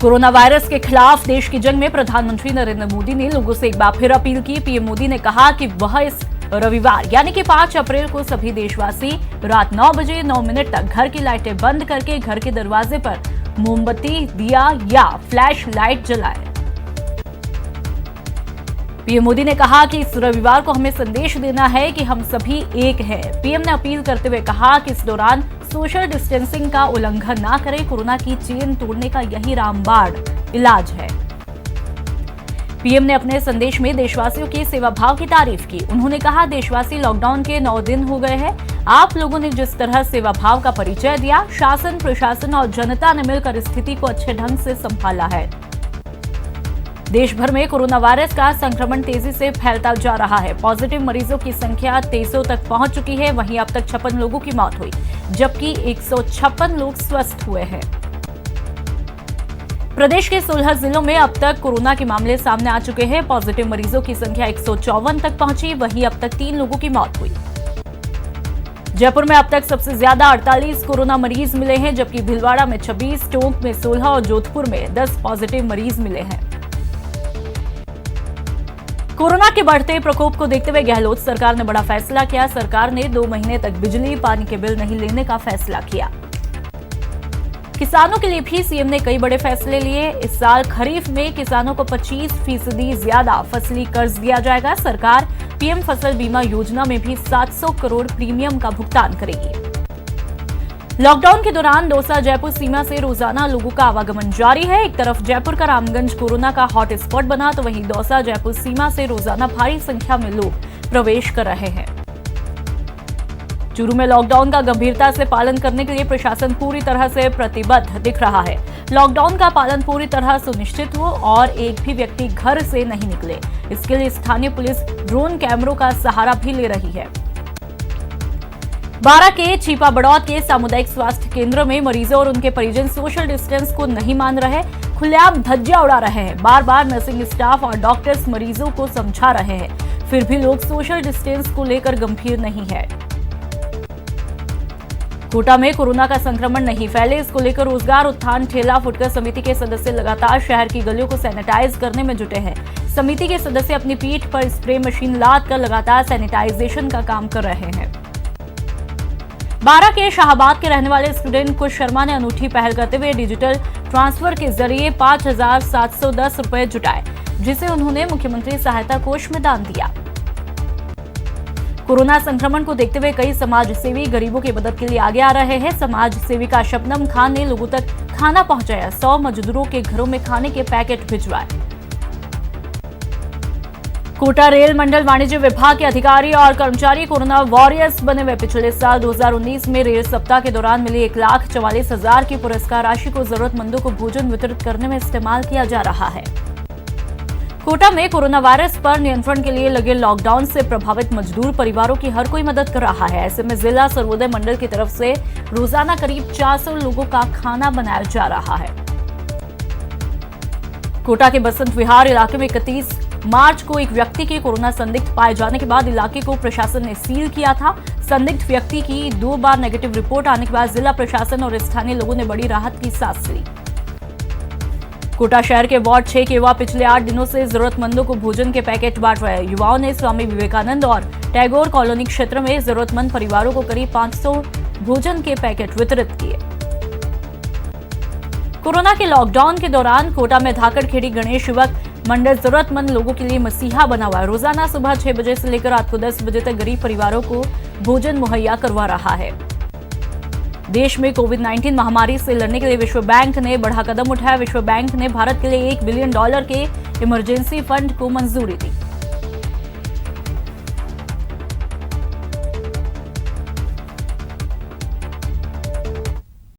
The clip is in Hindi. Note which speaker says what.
Speaker 1: कोरोना वायरस के खिलाफ देश की जंग में प्रधानमंत्री नरेंद्र मोदी ने लोगों से एक बार फिर अपील की। पीएम मोदी ने कहा कि वह इस रविवार यानी कि 5 अप्रैल को सभी देशवासी रात 9 बजे 9 मिनट तक घर की लाइटें बंद करके घर के दरवाजे पर मोमबत्ती, दिया या फ्लैश लाइट जलाएं। पीएम मोदी ने कहा कि इस रविवार को हमें संदेश देना है कि हम सभी एक हैं। पीएम ने अपील करते हुए कहा कि इस दौरान सोशल डिस्टेंसिंग का उल्लंघन ना करें। कोरोना की चेन तोड़ने का यही रामबाण इलाज है। पीएम ने अपने संदेश में देशवासियों के सेवा भाव की तारीफ की। उन्होंने कहा, देशवासी लॉकडाउन के 9 दिन हो गए हैं। आप लोगों ने जिस तरह सेवा भाव का परिचय दिया, शासन, प्रशासन और जनता ने मिलकर स्थिति को अच्छे ढंग से संभाला है। देश भर में कोरोना वायरस का संक्रमण तेजी से फैलता जा रहा है। पॉजिटिव मरीजों की संख्या 2300 तक पहुंच चुकी है। वहीं अब तक 56 लोगों की मौत हुई, जबकि 156 लोग स्वस्थ हुए हैं। प्रदेश के 16 जिलों में अब तक कोरोना के मामले सामने आ चुके हैं। पॉजिटिव मरीजों की संख्या 154 तक पहुंची। वहीं अब तक 3 लोगों की मौत हुई। जयपुर में अब तक सबसे ज्यादा 48 कोरोना मरीज मिले हैं, जबकि भीलवाड़ा में 26, टोंक में 16 और जोधपुर में 10 पॉजिटिव मरीज मिले हैं। कोरोना के बढ़ते प्रकोप को देखते हुए गहलोत सरकार ने बड़ा फैसला किया। सरकार ने 2 महीने तक बिजली, पानी के बिल नहीं लेने का फैसला किया। किसानों के लिए भी सीएम ने कई बड़े फैसले लिए। इस साल खरीफ में किसानों को 25% ज्यादा फसली कर्ज दिया जाएगा। सरकार पीएम फसल बीमा योजना में भी 700 करोड़ प्रीमियम का भुगतान करेगी। लॉकडाउन के दौरान दौसा जयपुर सीमा से रोजाना लोगों का आवागमन जारी है। एक तरफ जयपुर का रामगंज कोरोना का हॉट स्पॉट बना, तो वहीं दौसा जयपुर सीमा से रोजाना भारी संख्या में लोग प्रवेश कर रहे हैं। चूरू में लॉकडाउन का गंभीरता से पालन करने के लिए प्रशासन पूरी तरह से प्रतिबद्ध दिख रहा है। लॉकडाउन का पालन पूरी तरह सुनिश्चित हो और एक भी व्यक्ति घर से नहीं निकले। इसके लिए स्थानीय पुलिस ड्रोन कैमरों का सहारा भी ले रही है। बारां के चीपा बड़ौद के सामुदायिक स्वास्थ्य केंद्र में मरीजों और उनके परिजन सोशल डिस्टेंस को नहीं मान रहे, खुलेआम धज्जियां उड़ा रहे हैं। बार बार नर्सिंग स्टाफ और डॉक्टर्स मरीजों को समझा रहे हैं, फिर भी लोग सोशल डिस्टेंस को लेकर गंभीर नहीं है। कोटा में कोरोना का संक्रमण नहीं फैले, इसको लेकर रोजगार उत्थान ठेला फुटकर समिति के सदस्य लगातार शहर की गलियों को सैनिटाइज करने में जुटे हैं। समिति के सदस्य अपनी पीठ पर स्प्रे मशीन लाद कर लगातार सैनिटाइजेशन का काम कर रहे हैं। बारां के शाहबाद के रहने वाले स्टूडेंट कुश शर्मा ने अनूठी पहल करते हुए डिजिटल ट्रांसफर के जरिए 5,710 रुपए जुटाए, जिसे उन्होंने मुख्यमंत्री सहायता कोष में दान दिया। कोरोना संक्रमण को देखते हुए कई समाज सेवी गरीबों की मदद के लिए आगे आ रहे हैं। समाज सेविका शबनम खान ने लोगों तक खाना पहुंचाया। 100 मजदूरों के घरों में खाने के पैकेट भिजवाए। कोटा रेल मंडल वाणिज्य विभाग के अधिकारी और कर्मचारी कोरोना वॉरियर्स बने हुए। पिछले साल 2019 में रेल सप्ताह के दौरान मिली 1,44,000 की पुरस्कार राशि को जरूरतमंदों को भोजन वितरित करने में इस्तेमाल किया जा रहा है। कोटा में कोरोना वायरस पर नियंत्रण के लिए लगे लॉकडाउन से प्रभावित मजदूर परिवारों की हर कोई मदद कर रहा है। ऐसे में जिला सर्वोदय मंडल की तरफ से रोजाना करीब 400 लोगों का खाना बनाया जा रहा है। कोटा के बसंत विहार इलाके में 31 मार्च को एक व्यक्ति के कोरोना संदिग्ध पाए जाने के बाद इलाके को प्रशासन ने सील किया था। संदिग्ध व्यक्ति की 2 बार नेगेटिव रिपोर्ट आने के बाद जिला प्रशासन और स्थानीय लोगों ने बड़ी राहत की सांस ली। कोटा शहर के वार्ड 6 के युवा पिछले 8 दिनों से जरूरतमंदों को भोजन के पैकेट बांट रहे हैं। युवाओं ने स्वामी विवेकानंद और टैगोर कॉलोनी क्षेत्र में जरूरतमंद परिवारों को करीब 500 भोजन के पैकेट वितरित किए। कोरोना के लॉकडाउन के दौरान कोटा में धाकड़खेड़ी गणेश युवक मंडल जरूरतमंद लोगों के लिए मसीहा बना हुआ है। रोजाना सुबह 6 बजे से लेकर रात को 10 बजे तक गरीब परिवारों को भोजन मुहैया करवा रहा है। देश में कोविड-19 महामारी से लड़ने के लिए विश्व बैंक ने बड़ा कदम उठाया। विश्व बैंक ने भारत के लिए $1 बिलियन के इमरजेंसी फंड को मंजूरी दी।